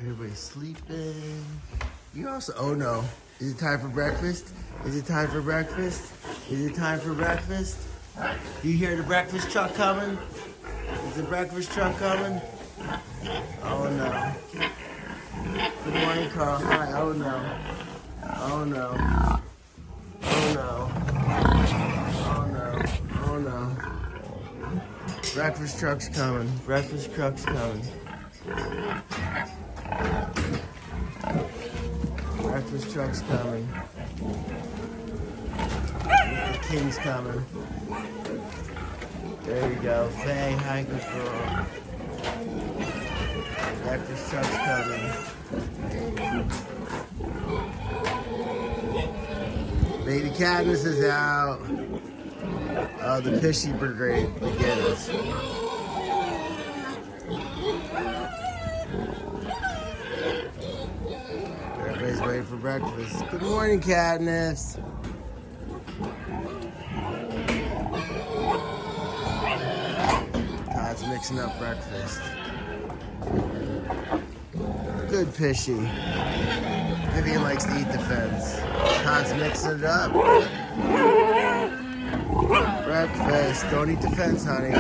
Everybody's sleeping. You also, oh no. Is it time for breakfast? Is it time for breakfast? Is it time for breakfast? Do you hear the breakfast truck coming? Is the breakfast truck coming? Oh no. Good morning, Carl. Hi, oh no. Oh no. Oh no. Oh no. Oh no. Breakfast truck's coming. Breakfast truck's coming. Breakfast truck's coming. The king's coming. There you go. Faye, hi, good girl. Breakfast truck's coming. Baby Cadmus is out. Oh, the Pishy Brigade begins. Everybody's waiting for breakfast. Good morning, Cadmus. Todd's mixing up breakfast. Good Pishy. Vivian likes to eat the fence. Todd's mixing it up. Breakfast. Don't eat the fence, honey.